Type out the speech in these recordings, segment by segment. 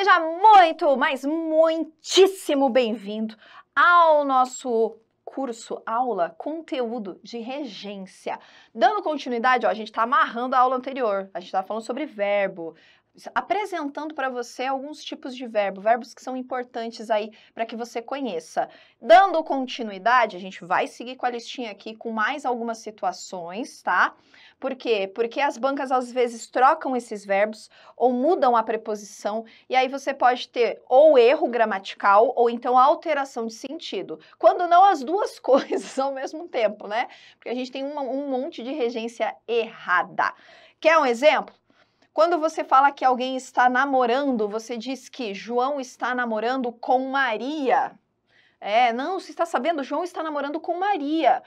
Seja muito, mas muitíssimo bem-vindo ao nosso curso, aula, conteúdo de regência. Dando continuidade, ó, a gente está amarrando a aula anterior, a gente está falando sobre verbo, apresentando para você alguns tipos de verbo, verbos que são importantes aí para que você conheça. Dando continuidade, a gente vai seguir com a listinha aqui com mais algumas situações, tá? Por quê? Porque as bancas às vezes trocam esses verbos ou mudam a preposição e aí você pode ter ou erro gramatical ou então alteração de sentido. Quando não as duas coisas ao mesmo tempo, né? Porque a gente tem um monte de regência errada. Quer um exemplo? Quando você fala que alguém está namorando, você diz que João está namorando com Maria. Não, você está sabendo? João está namorando com Maria.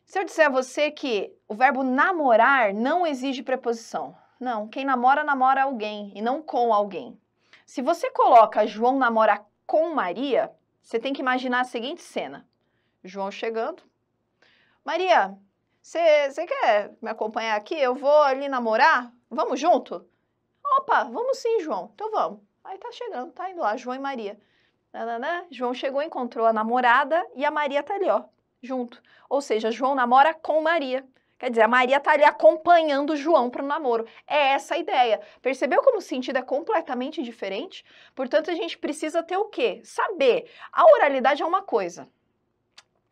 Se eu disser a você que o verbo namorar não exige preposição. Não, quem namora, namora alguém e não com alguém. Se você coloca João namora com Maria, você tem que imaginar a seguinte cena. João chegando. Maria, você quer me acompanhar aqui? Eu vou ali namorar? Vamos junto? Opa, vamos sim, João. Então vamos. Aí tá chegando, tá indo lá, João e Maria. João chegou, encontrou a namorada e a Maria tá ali, ó, junto. Ou seja, João namora com Maria. Quer dizer, a Maria tá ali acompanhando o João para o namoro. É essa a ideia. Percebeu como o sentido é completamente diferente? Portanto, a gente precisa ter o quê? Saber. A oralidade é uma coisa.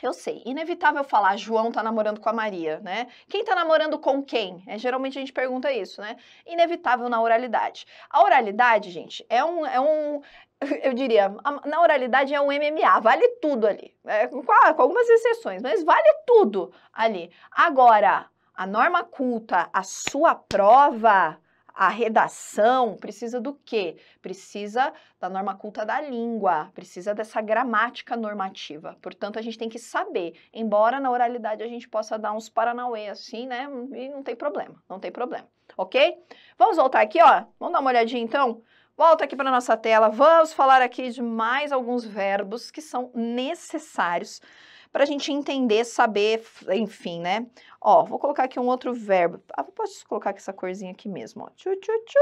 Eu sei, inevitável falar, João tá namorando com a Maria, né? Quem tá namorando com quem? Geralmente a gente pergunta isso, né? Inevitável na oralidade. A oralidade, gente, eu diria, na oralidade é um MMA, vale tudo ali. Com algumas exceções, mas vale tudo ali. Agora, a norma culta, a sua prova, a redação, precisa do quê? Precisa da norma culta da língua, precisa dessa gramática normativa. Portanto, a gente tem que saber, embora na oralidade a gente possa dar uns paranauê assim, né? E não tem problema, não tem problema, ok? Vamos voltar aqui, ó, vamos dar uma olhadinha então? Volta aqui para a nossa tela, vamos falar aqui de mais alguns verbos que são necessários para a gente entender, saber, enfim, né? Ó, vou colocar aqui um outro verbo. Posso colocar aqui essa corzinha aqui mesmo, ó. Tchu, tchu, tchu.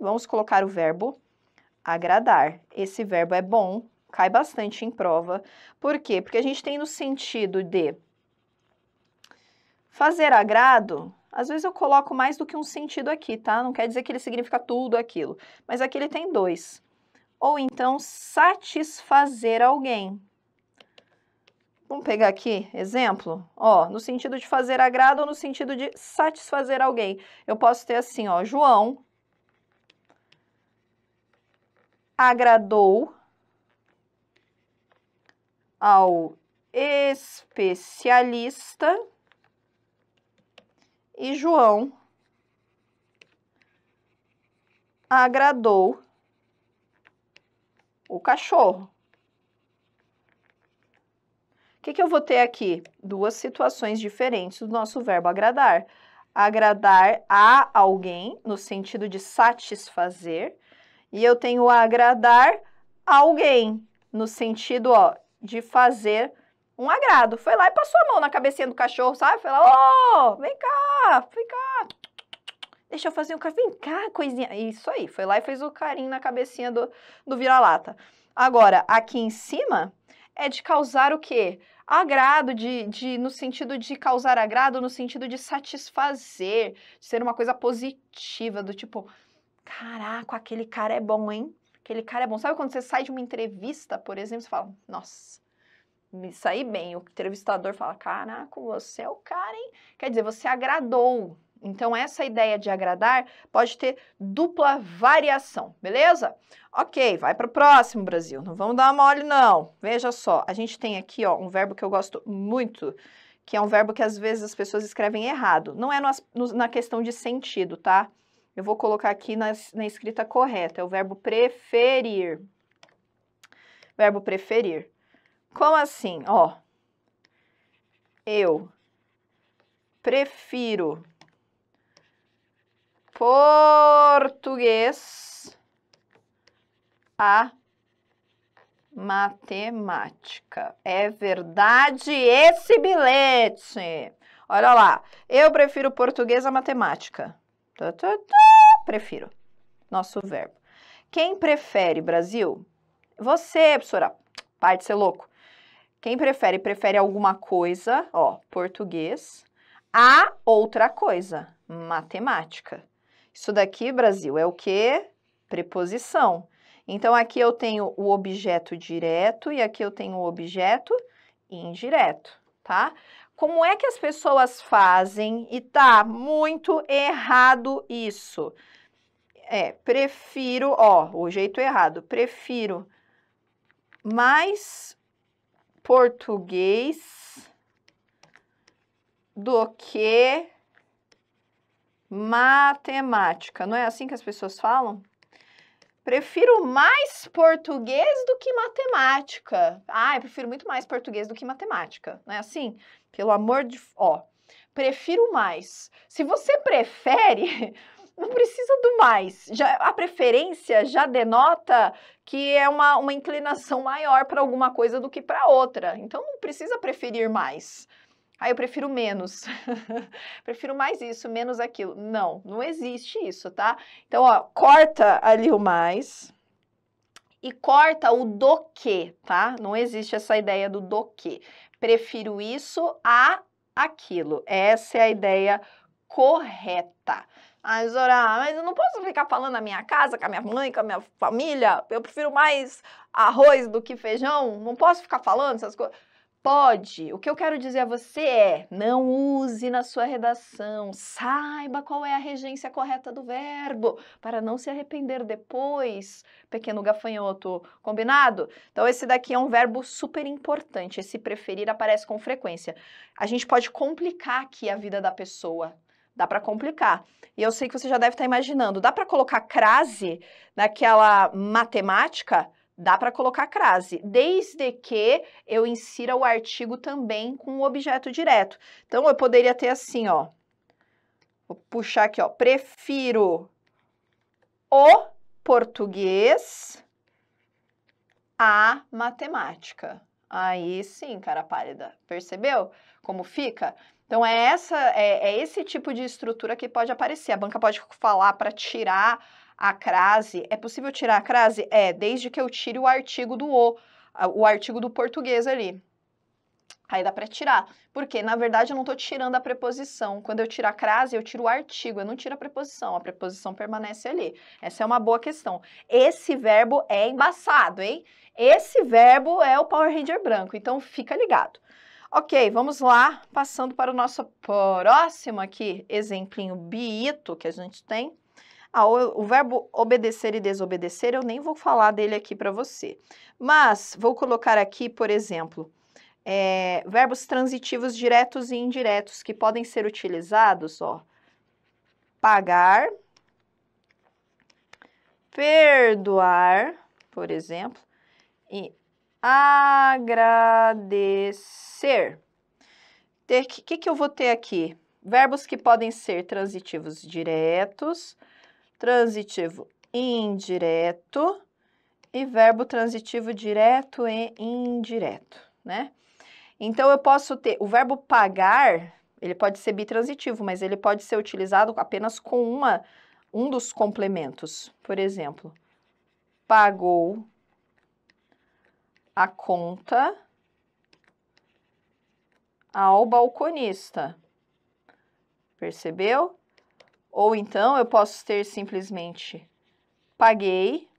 Vamos colocar o verbo agradar. Esse verbo é bom, cai bastante em prova. Por quê? Porque a gente tem no sentido de fazer agrado. Às vezes eu coloco mais do que um sentido aqui, tá? Não quer dizer que ele significa tudo aquilo. Mas aqui ele tem dois. Ou então, satisfazer alguém. Vamos pegar aqui, exemplo, ó, no sentido de fazer agrado ou no sentido de satisfazer alguém. Eu posso ter assim, ó, João agradou ao especialista e João agradou o cachorro. O que eu vou ter aqui? Duas situações diferentes do nosso verbo agradar. Agradar a alguém, no sentido de satisfazer, e eu tenho agradar alguém, no sentido, ó, de fazer um agrado. Foi lá e passou a mão na cabecinha do cachorro, sabe? Foi lá, ô, vem cá, deixa eu fazer um carinho, vem cá, coisinha. Isso aí, foi lá e fez o carinho na cabecinha do vira-lata. Agora, aqui em cima, é de causar o quê? Agrado, no sentido de causar agrado, no sentido de satisfazer, de ser uma coisa positiva, do tipo, caraca, aquele cara é bom, hein? Aquele cara é bom. Sabe quando você sai de uma entrevista, por exemplo, você fala, nossa, me saí bem. O entrevistador fala, caraca, você é o cara, hein? Quer dizer, você agradou. Então, essa ideia de agradar pode ter dupla variação, beleza? Ok, vai para o próximo, Brasil. Não vamos dar uma mole, não. Veja só, a gente tem aqui, ó, um verbo que eu gosto muito, que é um verbo que às vezes as pessoas escrevem errado. Não é na questão de sentido, tá? Eu vou colocar aqui na escrita correta, é o verbo preferir. Verbo preferir. Como assim? Ó, eu prefiro português a matemática. É verdade esse bilhete. Olha lá, eu prefiro português a matemática. Prefiro. Nosso verbo. Quem prefere, Brasil? Você, professora, para de ser louco. Quem prefere? Prefere alguma coisa, ó, português, a outra coisa, matemática. Isso daqui, Brasil, é o quê? Preposição. Então, aqui eu tenho o objeto direto e aqui eu tenho o objeto indireto, tá? Como é que as pessoas fazem e tá muito errado isso? Prefiro, ó, o jeito errado, prefiro mais português do que matemática. Não é assim que as pessoas falam? Prefiro mais português do que matemática. Ah, eu prefiro muito mais português do que matemática. Não é assim? Pelo amor de... Ó, prefiro mais. Se você prefere, não precisa do mais. A preferência já denota que é uma inclinação maior para alguma coisa do que para outra. Então, não precisa preferir mais. Ah, eu prefiro menos. Prefiro mais isso, menos aquilo. Não, não existe isso, tá? Então, ó, corta ali o mais e corta o do que, tá? Não existe essa ideia do que. Prefiro isso a aquilo. Essa é a ideia correta. Ah, Zora, mas eu não posso ficar falando na minha casa, com a minha mãe, com a minha família. Eu prefiro mais arroz do que feijão. Não posso ficar falando essas coisas. Pode. O que eu quero dizer a você é, não use na sua redação, saiba qual é a regência correta do verbo, para não se arrepender depois, pequeno gafanhoto, combinado? Então, esse daqui é um verbo super importante, esse preferir aparece com frequência. A gente pode complicar aqui a vida da pessoa, dá para complicar. E eu sei que você já deve estar imaginando, dá para colocar crase naquela matemática? Dá para colocar crase, desde que eu insira o artigo também com o objeto direto. Então, eu poderia ter assim, ó. Vou puxar aqui, ó. Prefiro o português à matemática. Aí sim, cara pálida. Percebeu como fica? Então, é esse tipo de estrutura que pode aparecer. A banca pode falar para tirar a crase. É possível tirar a crase? Desde que eu tire o artigo o artigo do português ali. Aí dá para tirar. Porque, na verdade, eu não estou tirando a preposição. Quando eu tiro a crase, eu tiro o artigo, eu não tiro a preposição permanece ali. Essa é uma boa questão. Esse verbo é embaçado, hein? Esse verbo é o Power Ranger branco, então fica ligado. Ok, vamos lá, passando para o nosso próximo aqui, exemplinho biito que a gente tem. O verbo obedecer e desobedecer, eu nem vou falar dele aqui para você. Mas vou colocar aqui, por exemplo, verbos transitivos diretos e indiretos que podem ser utilizados, ó. Pagar, perdoar, por exemplo, e agradecer. O que eu vou ter aqui? Verbos que podem ser transitivos diretos, transitivo indireto e verbo transitivo direto e indireto, né? Então, eu posso ter o verbo pagar, ele pode ser bitransitivo, mas ele pode ser utilizado apenas com um dos complementos. Por exemplo, pagou a conta ao balconista. Percebeu? Ou então, eu posso ter simplesmente paguei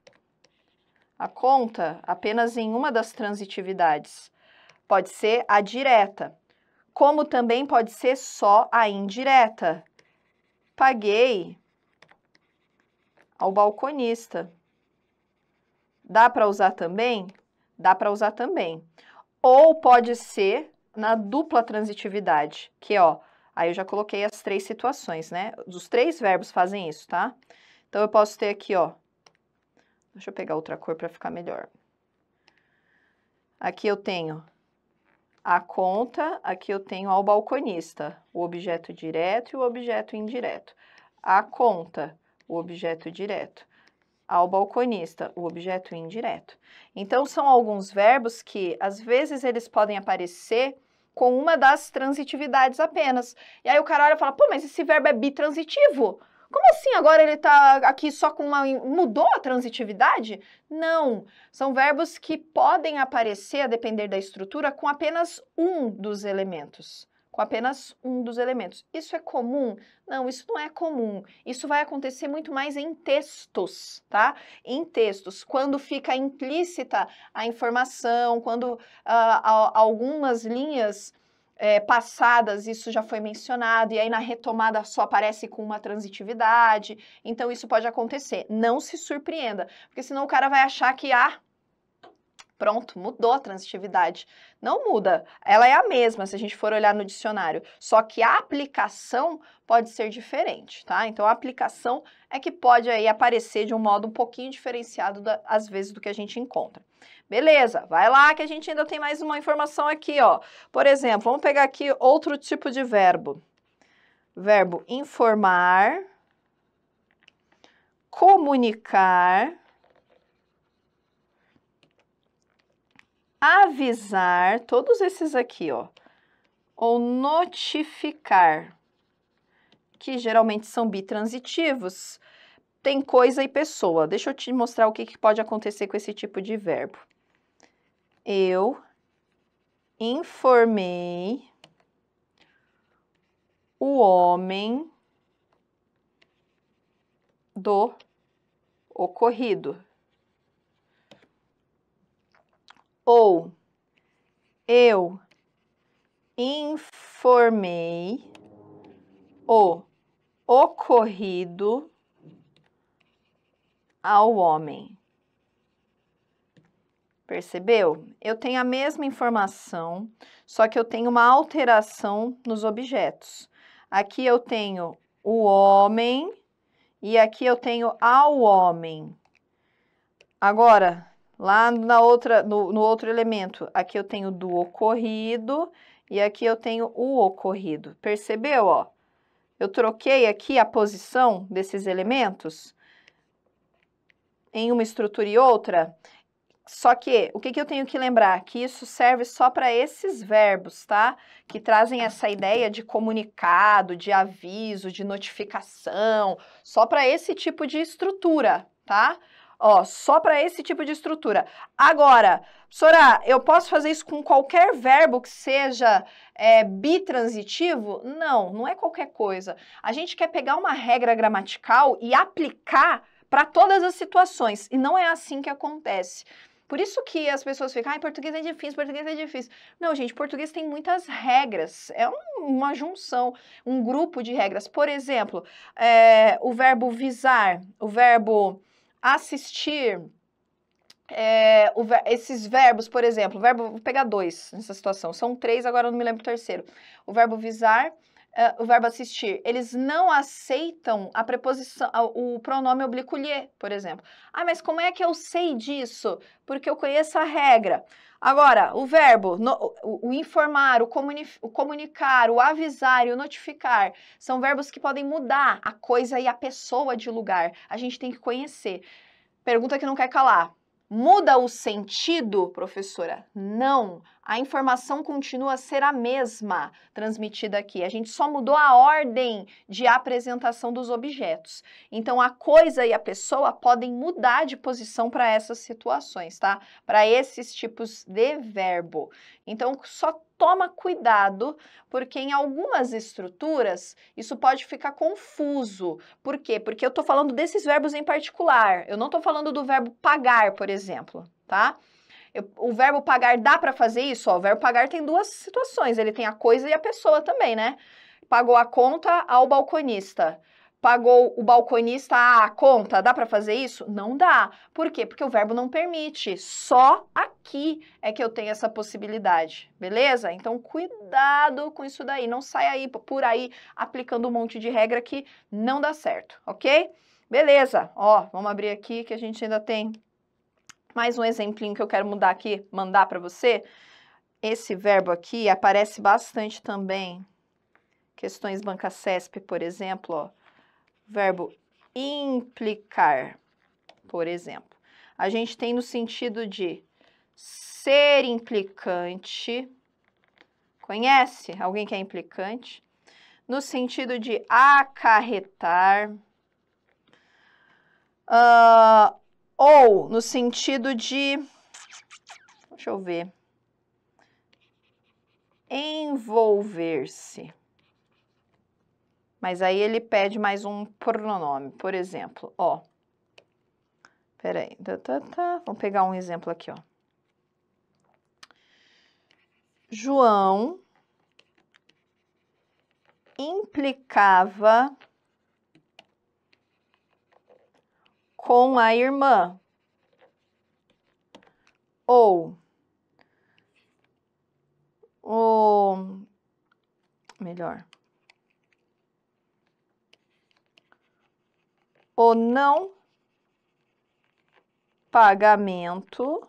a conta apenas em uma das transitividades. Pode ser a direta, como também pode ser só a indireta. Paguei ao balconista. Dá para usar também? Dá para usar também. Ou pode ser na dupla transitividade, que ó, aí eu já coloquei as 3 situações, né? Os 3 verbos fazem isso, tá? Então, eu posso ter aqui, ó. Deixa eu pegar outra cor para ficar melhor. Aqui eu tenho a conta, aqui eu tenho ao balconista, o objeto direto e o objeto indireto. A conta, o objeto direto. Ao balconista, o objeto indireto. Então, são alguns verbos que, às vezes, eles podem aparecer com uma das transitividades apenas. E aí o cara olha e fala, pô, mas esse verbo é bitransitivo. Como assim agora ele está aqui só com uma... Mudou a transitividade? Não, são verbos que podem aparecer, a depender da estrutura, com apenas um dos elementos. Com apenas um dos elementos. Isso é comum? Não, isso não é comum. Isso vai acontecer muito mais em textos, tá? Em textos, quando fica implícita a informação, quando algumas linhas passadas isso já foi mencionado, e aí na retomada só aparece com uma transitividade. Então isso pode acontecer. Não se surpreenda, porque senão o cara vai achar que, pronto, mudou a transitividade. Não muda, ela é a mesma se a gente for olhar no dicionário, só que a aplicação pode ser diferente, tá? Então a aplicação é que pode aí aparecer de um modo um pouquinho diferenciado, às vezes, do que a gente encontra. Beleza, vai lá que a gente ainda tem mais uma informação aqui, ó. Por exemplo, vamos pegar aqui outro tipo de verbo. Verbo informar, comunicar, avisar, todos esses aqui, ó, ou notificar, que geralmente são bitransitivos, tem coisa e pessoa. Deixa eu te mostrar o que pode acontecer com esse tipo de verbo. Eu informei o homem do ocorrido. Ou eu informei o ocorrido ao homem. Percebeu? Eu tenho a mesma informação, só que eu tenho uma alteração nos objetos. Aqui eu tenho o homem e aqui eu tenho ao homem. Agora, lá no outro elemento, aqui eu tenho do ocorrido e aqui eu tenho o ocorrido. Percebeu, ó? Eu troquei aqui a posição desses elementos em uma estrutura e outra. Só que, o que eu tenho que lembrar? Que isso serve só para esses verbos, tá? Que trazem essa ideia de comunicado, de aviso, de notificação, só para esse tipo de estrutura, tá? Ó, só para esse tipo de estrutura. Agora, Sorá, eu posso fazer isso com qualquer verbo que seja bitransitivo? Não, não é qualquer coisa. A gente quer pegar uma regra gramatical e aplicar para todas as situações, e não é assim que acontece. Por isso que as pessoas ficam, português é difícil, português é difícil. Não, gente, português tem muitas regras, é uma junção, um grupo de regras. Por exemplo, o verbo visar, o verbo assistir, esses verbos, por exemplo, vou pegar dois nessa situação, são três, agora eu não me lembro o terceiro. O verbo visar, o verbo assistir, eles não aceitam a preposição, o pronome oblíquo lié, por exemplo. Mas como é que eu sei disso? Porque eu conheço a regra. Agora, o verbo, o informar, o comunicar, o avisar e o notificar, são verbos que podem mudar a coisa e a pessoa de lugar. A gente tem que conhecer. Pergunta que não quer calar. Muda o sentido, professora? Não, a informação continua a ser a mesma transmitida aqui. A gente só mudou a ordem de apresentação dos objetos. Então, a coisa e a pessoa podem mudar de posição para essas situações, tá? Para esses tipos de verbo. Então, só toma cuidado, porque em algumas estruturas isso pode ficar confuso. Por quê? Porque eu estou falando desses verbos em particular. Eu não estou falando do verbo pagar, por exemplo, tá? O verbo pagar dá para fazer isso? Ó, o verbo pagar tem duas situações. Ele tem a coisa e a pessoa também, né? Pagou a conta ao balconista. Pagou o balconista a conta, dá para fazer isso? Não dá. Por quê? Porque o verbo não permite. Só aqui é que eu tenho essa possibilidade, beleza? Então, cuidado com isso daí. Não saia aí por aí aplicando um monte de regra que não dá certo, ok? Beleza. Ó, vamos abrir aqui que a gente ainda tem mais um exemplinho que eu quero mudar aqui, mandar para você. Esse verbo aqui aparece bastante também. Questões Banca CESP, por exemplo, ó. Verbo implicar, por exemplo. A gente tem no sentido de ser implicante. Conhece alguém que é implicante? No sentido de acarretar. Ou no sentido de... Deixa eu ver. Envolver-se. Mas aí ele pede mais um pronome, por exemplo, ó. Peraí, vamos pegar um exemplo aqui, ó. João implicava com a irmã. Ou melhor, o não pagamento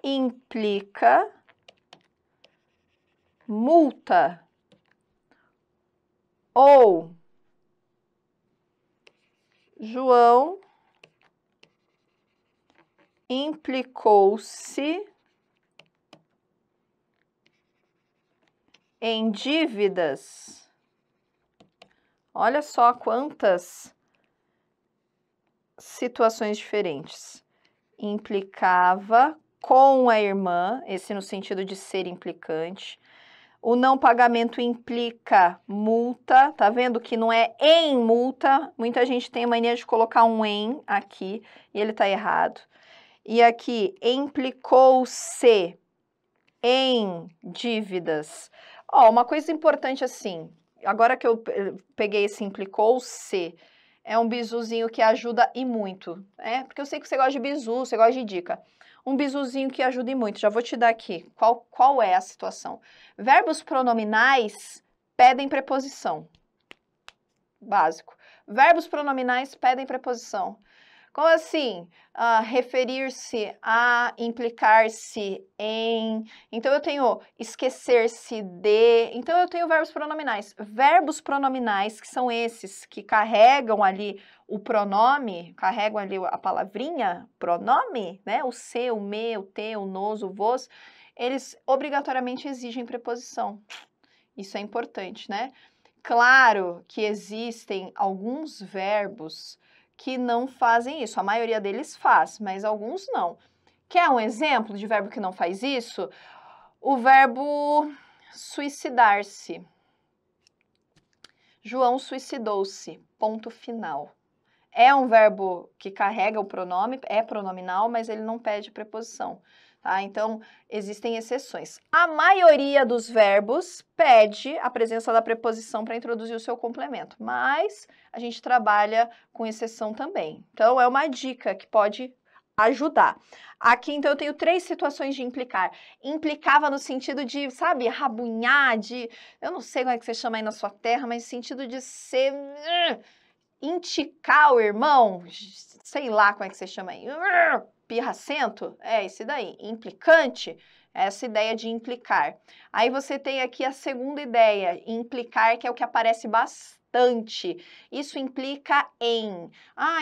implica multa. Ou João implicou-se em dívidas. Olha só quantas situações diferentes. Implicava com a irmã, esse no sentido de ser implicante. O não pagamento implica multa, tá vendo que não é em multa? Muita gente tem a mania de colocar um em aqui e ele tá errado. E aqui, implicou-se em dívidas. Ó, uma coisa importante assim, agora que eu peguei esse implicou-se, é um bisuzinho que ajuda e muito, porque eu sei que você gosta de bizu, você gosta de dica. Um bisuzinho que ajuda e muito, já vou te dar aqui. Qual é a situação? Verbos pronominais pedem preposição. Básico. Verbos pronominais pedem preposição. Como assim? Referir-se a, implicar-se em. Então, eu tenho esquecer-se de. Então, eu tenho verbos pronominais. Verbos pronominais, que são esses que carregam ali o pronome, carregam ali a palavrinha, pronome, né? O se, o me, o te, o nos, o vos, eles obrigatoriamente exigem preposição. Isso é importante, né? Claro que existem alguns verbos que não fazem isso. A maioria deles faz, mas alguns não. Quer um exemplo de verbo que não faz isso? O verbo suicidar-se. João suicidou-se. Ponto final. É um verbo que carrega o pronome, é pronominal, mas ele não pede preposição. Tá? Então, existem exceções. A maioria dos verbos pede a presença da preposição para introduzir o seu complemento, mas a gente trabalha com exceção também. Então, é uma dica que pode ajudar. Aqui, então, eu tenho 3 situações de implicar. Implicava no sentido de, sabe, rabunhar, eu não sei como é que você chama aí na sua terra, mas no sentido de ser... Inticar o irmão, sei lá como é que você chama aí, pirracento, é esse daí, implicante, essa ideia de implicar. Aí você tem aqui a segunda ideia, implicar, que é o que aparece bastante. Isso implica em,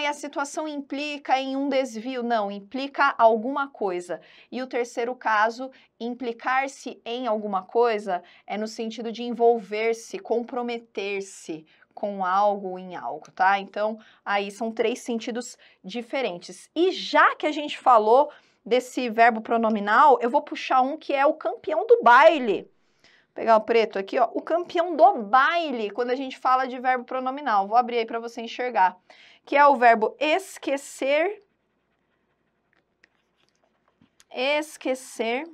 e a situação implica em um desvio, não, implica alguma coisa. E o terceiro caso, implicar-se em alguma coisa, é no sentido de envolver-se, comprometer-se com algo em algo, tá? Então, aí são 3 sentidos diferentes. E já que a gente falou desse verbo pronominal, eu vou puxar um que é o campeão do baile. Vou pegar o preto aqui, ó. O campeão do baile, quando a gente fala de verbo pronominal. Vou abrir aí para você enxergar. Que é o verbo esquecer. Esquecer.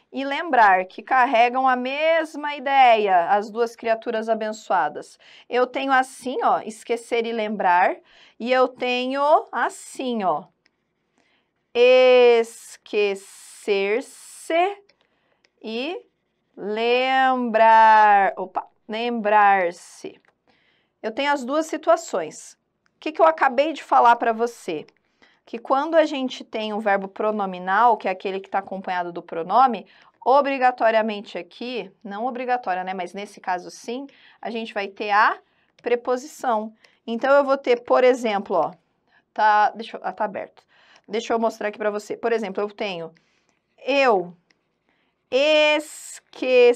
E lembrar que carregam a mesma ideia, as duas criaturas abençoadas. Eu tenho assim, ó, esquecer e lembrar, e eu tenho assim, ó, esquecer-se e lembrar, lembrar-se. Eu tenho as duas situações. O que eu acabei de falar para você? Que quando a gente tem um verbo pronominal, que é aquele que está acompanhado do pronome, obrigatoriamente aqui, não obrigatória, né? Mas nesse caso sim, a gente vai ter a preposição. Então, eu vou ter, por exemplo, ó, tá aberto. Deixa eu mostrar aqui para você. Por exemplo, eu tenho, eu esqueci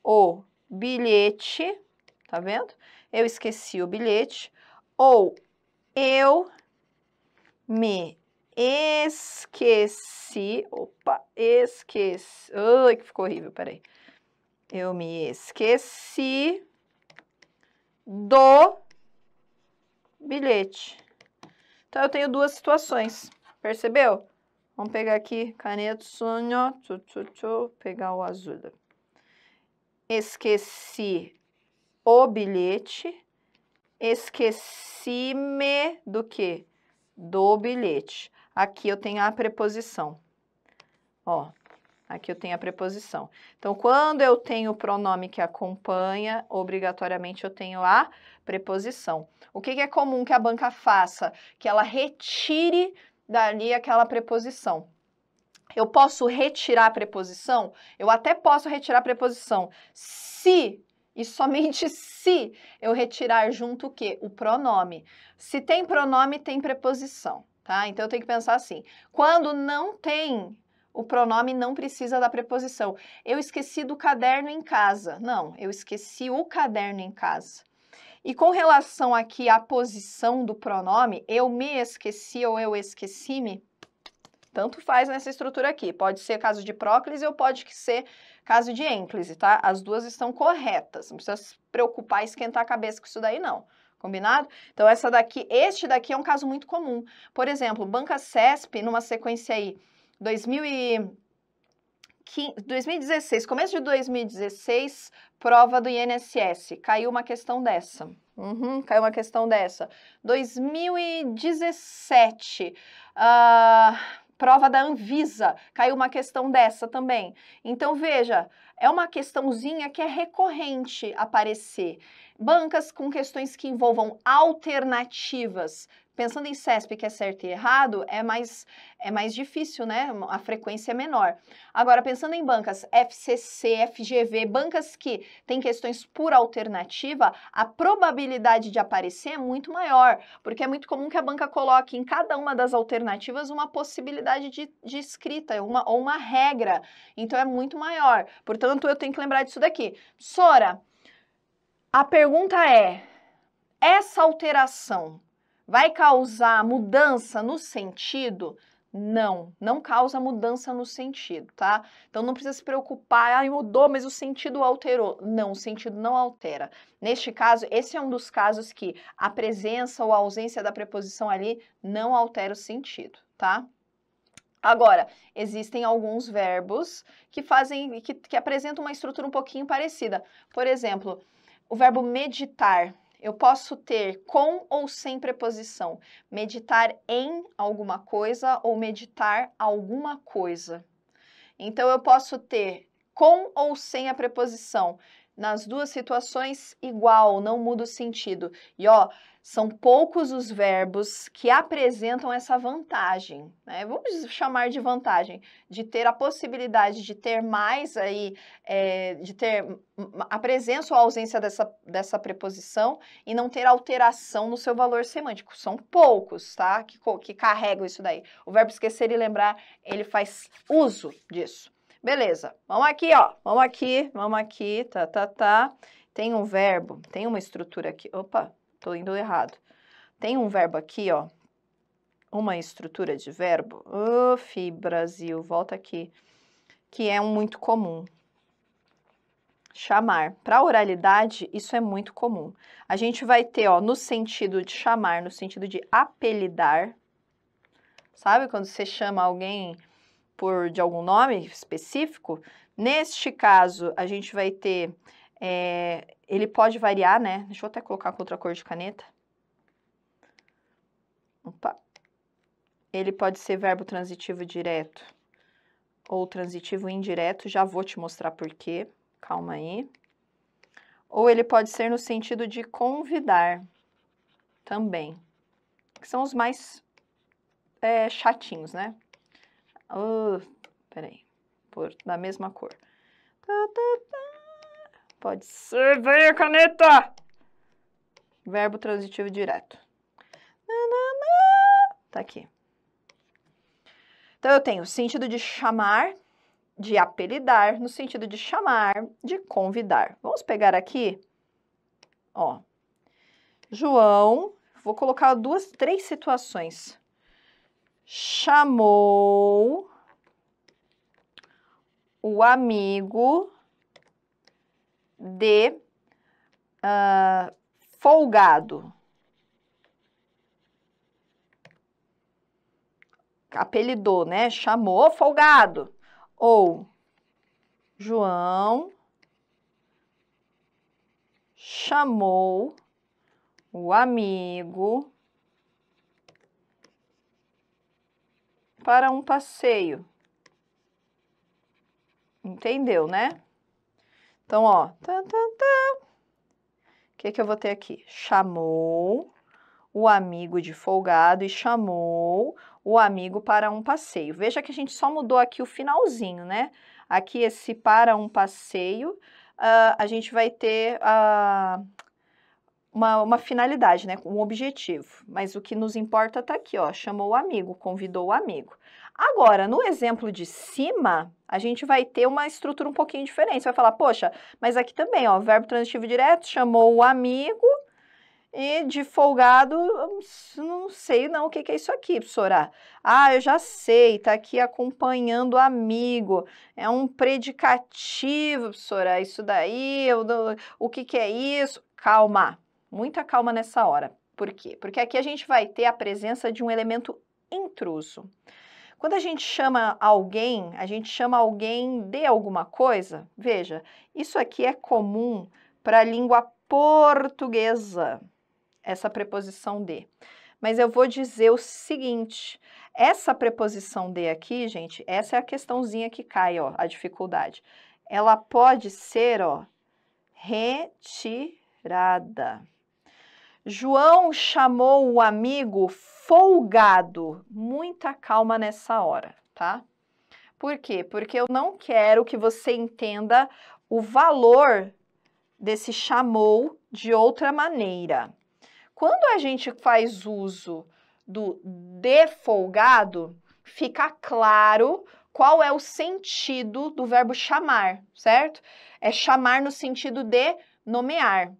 o bilhete, tá vendo? Eu esqueci o bilhete. Ou eu me esqueci. Opa, esqueci. Ai, que ficou horrível, peraí. Eu me esqueci do bilhete. Então, eu tenho duas situações, percebeu? Vamos pegar aqui, caneta, sonho, pegar o azul. Esqueci o bilhete, esqueci-me do quê? Do bilhete. Aqui eu tenho a preposição. Ó, aqui eu tenho a preposição. Então, quando eu tenho o pronome que acompanha, obrigatoriamente eu tenho a preposição. O que é comum que a banca faça? Que ela retire dali aquela preposição. Eu posso retirar a preposição? Eu até posso retirar a preposição se e somente se eu retirar junto o quê? O pronome. Se tem pronome, tem preposição, tá? Então eu tenho que pensar assim: quando não tem o pronome, não precisa da preposição. Eu esqueci do caderno em casa. Não, eu esqueci o caderno em casa. E com relação aqui à posição do pronome, eu me esqueci ou eu esqueci-me, tanto faz nessa estrutura aqui. Pode ser caso de próclise ou pode ser caso de ênclise, tá? As duas estão corretas. Não precisa se preocupar e esquentar a cabeça com isso daí, não. Combinado? Então, este daqui é um caso muito comum. Por exemplo, banca CESP, numa sequência aí, 2016, começo de 2016, prova do INSS, caiu uma questão dessa. Caiu uma questão dessa. 2017, prova da Anvisa, caiu uma questão dessa também. Então, veja, é uma questãozinha que é recorrente aparecer. Bancas com questões que envolvam alternativas. Pensando em CESP, que é certo e errado, é mais difícil, né? A frequência é menor. Agora, pensando em bancas FCC, FGV, bancas que têm questões por alternativa, a probabilidade de aparecer é muito maior, porque é muito comum que a banca coloque em cada uma das alternativas uma possibilidade de escrita, ou uma regra. Então, é muito maior. Portanto, eu tenho que lembrar disso daqui. Sora, a pergunta é, essa alteração vai causar mudança no sentido? Não, não causa mudança no sentido, tá? Então não precisa se preocupar, ai, mudou, mas o sentido alterou. Não, o sentido não altera. Neste caso, esse é um dos casos que a presença ou a ausência da preposição ali não altera o sentido, tá? Agora, existem alguns verbos que que apresentam uma estrutura um pouquinho parecida. Por exemplo, o verbo meditar. Eu posso ter com ou sem preposição. Meditar em alguma coisa ou meditar alguma coisa. Então, eu posso ter com ou sem a preposição. Nas duas situações, igual, não muda o sentido. E, ó, são poucos os verbos que apresentam essa vantagem, né? Vamos chamar de vantagem, de ter a possibilidade de ter mais aí, de ter a presença ou a ausência dessa preposição e não ter alteração no seu valor semântico. São poucos, tá? Que carregam isso daí. O verbo esquecer e lembrar, ele faz uso disso. Beleza, vamos aqui, ó, vamos aqui, tá. Tem um verbo, tem uma estrutura aqui, opa, tô indo errado. Tem um verbo aqui, ó, uma estrutura de verbo, Brasil, volta aqui, que é um muito comum. Chamar. Para oralidade, isso é muito comum. A gente vai ter, ó, no sentido de chamar, no sentido de apelidar, sabe quando você chama alguém de algum nome específico? Neste caso, a gente vai ter, ele pode variar, né? Deixa eu até colocar com outra cor de caneta. Opa. Ele pode ser verbo transitivo direto ou transitivo indireto, já vou te mostrar por quê, calma aí. Ou ele pode ser no sentido de convidar também, que são os mais chatinhos, né? Peraí, da mesma cor. Pode ser, vem a caneta! Verbo transitivo direto. Tá aqui. Então, eu tenho sentido de chamar, de apelidar, no sentido de chamar, de convidar. Vamos pegar aqui, ó. João vou colocar três situações. Chamou o amigo de folgado. Apelidou, né? Chamou folgado. Ou João chamou o amigo para um passeio. Entendeu, né? Então, ó. O que eu vou ter aqui? Chamou o amigo de folgado e chamou o amigo para um passeio. Veja que a gente só mudou aqui o finalzinho, né? Aqui esse para um passeio, a gente vai ter uma finalidade, né? Um objetivo. Mas o que nos importa tá aqui, ó. Chamou o amigo, convidou o amigo. Agora, no exemplo de cima, a gente vai ter uma estrutura um pouquinho diferente. Você vai falar, poxa, mas aqui também, ó, verbo transitivo direto, chamou o amigo e de folgado, não sei não o que é isso aqui, professora. Ah, eu já sei, tá aqui acompanhando o amigo. É um predicativo, professora, isso daí, o que é isso? Calma, muita calma nessa hora. Por quê? Porque aqui a gente vai ter a presença de um elemento intruso. Quando a gente chama alguém de alguma coisa, veja, isso aqui é comum para a língua portuguesa, essa preposição de. Mas eu vou dizer o seguinte, essa preposição de aqui, gente, essa é a questãozinha que cai, ó, a dificuldade. Ela pode ser, ó, retirada. João chamou o amigo folgado. Muita calma nessa hora, tá? Por quê? Porque eu não quero que você entenda o valor desse chamou de outra maneira. Quando a gente faz uso do de folgado, fica claro qual é o sentido do verbo chamar, certo? É chamar no sentido de nomear,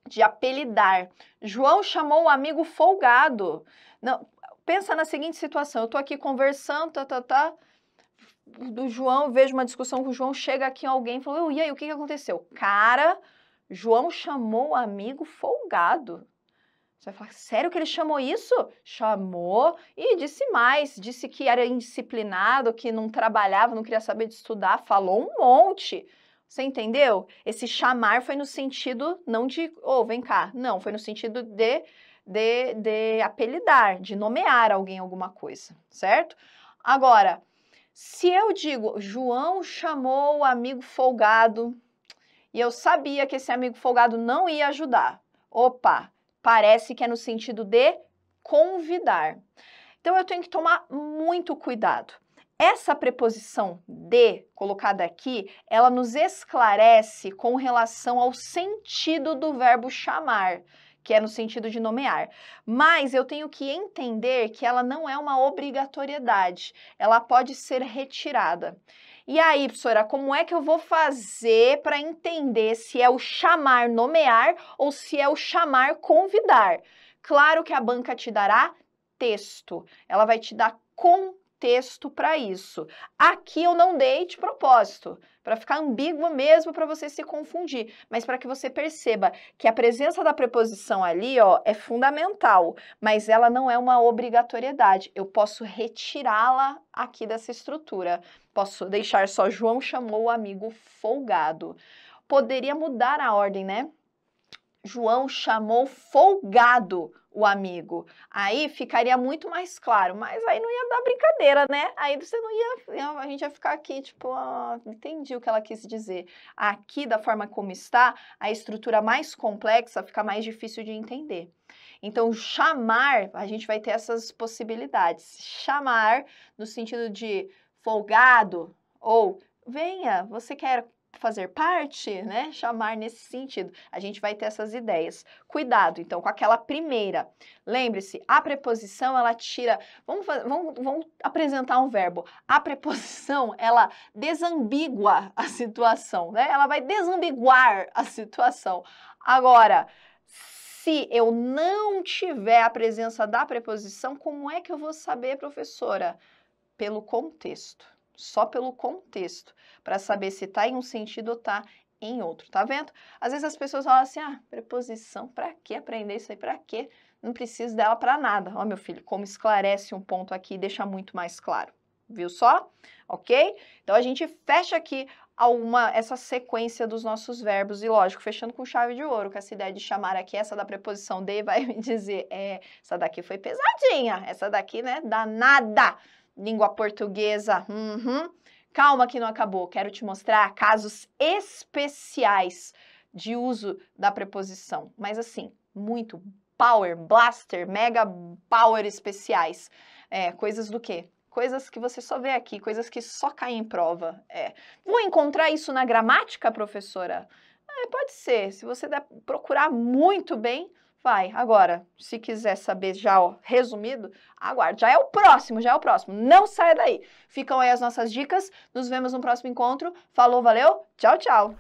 de apelidar. João chamou o amigo folgado. Não, pensa na seguinte situação, eu tô aqui conversando, do João, vejo uma discussão com o João, chega aqui alguém e falou, e aí, o que aconteceu? Cara, João chamou o amigo folgado. Você vai falar, sério que ele chamou isso? Chamou e disse mais, disse que era indisciplinado, que não trabalhava, não queria saber de estudar, falou um monte. Você entendeu? Esse chamar foi no sentido não de, vem cá, não, foi no sentido de apelidar, de nomear alguém alguma coisa, certo? Agora, se eu digo, João chamou o amigo folgado e eu sabia que esse amigo folgado não ia ajudar, opa, parece que é no sentido de convidar. Então, eu tenho que tomar muito cuidado. Essa preposição de, colocada aqui, ela nos esclarece com relação ao sentido do verbo chamar, que é no sentido de nomear. Mas eu tenho que entender que ela não é uma obrigatoriedade, ela pode ser retirada. E aí, professora, como é que eu vou fazer para entender se é o chamar nomear ou se é o chamar convidar? Claro que a banca te dará texto, ela vai te dar contexto para isso. Aqui eu não dei de propósito, para ficar ambíguo mesmo, para você se confundir, mas para que você perceba que a presença da preposição ali, ó, é fundamental, mas ela não é uma obrigatoriedade. Eu posso retirá-la aqui dessa estrutura. Posso deixar só João chamou o amigo folgado. Poderia mudar a ordem, né? João chamou folgado o amigo. Aí ficaria muito mais claro, mas aí não ia dar brincadeira, né? Aí você não ia, a gente ia ficar aqui, tipo, entendi o que ela quis dizer. Aqui, da forma como está, a estrutura mais complexa fica mais difícil de entender. Então, chamar, a gente vai ter essas possibilidades. Chamar no sentido de folgado ou venha, você quer fazer parte, né? Chamar nesse sentido. A gente vai ter essas ideias. Cuidado, então, com aquela primeira. Lembre-se, a preposição, ela tira... Vamos apresentar um verbo. A preposição, ela desambigua a situação, né? Ela vai desambiguar a situação. Agora, Se eu não tiver a presença da preposição, como é que eu vou saber, professora? Pelo contexto, só pelo contexto, para saber se está em um sentido ou está em outro, tá vendo? Às vezes as pessoas falam assim, preposição, para que aprender isso aí, para quê? Não preciso dela para nada. Ó, meu filho, como esclarece um ponto aqui e deixa muito mais claro. Viu só? Ok? Então, a gente fecha aqui essa sequência dos nossos verbos. E, lógico, fechando com chave de ouro, que essa ideia de chamar aqui, essa da preposição de, vai me dizer, essa daqui foi pesadinha. Essa daqui, né, danada. Língua portuguesa. Calma que não acabou. Quero te mostrar casos especiais de uso da preposição. Mas, assim, muito power, blaster, mega power especiais. Coisas do quê? Coisas que você só vê aqui, coisas que só caem em prova. Vou encontrar isso na gramática, professora? Pode ser. Se você procurar muito bem, vai. Agora, se quiser saber já, resumido, aguarde. Já é o próximo, já é o próximo. Não saia daí. Ficam aí as nossas dicas. Nos vemos no próximo encontro. Falou, valeu. Tchau, tchau.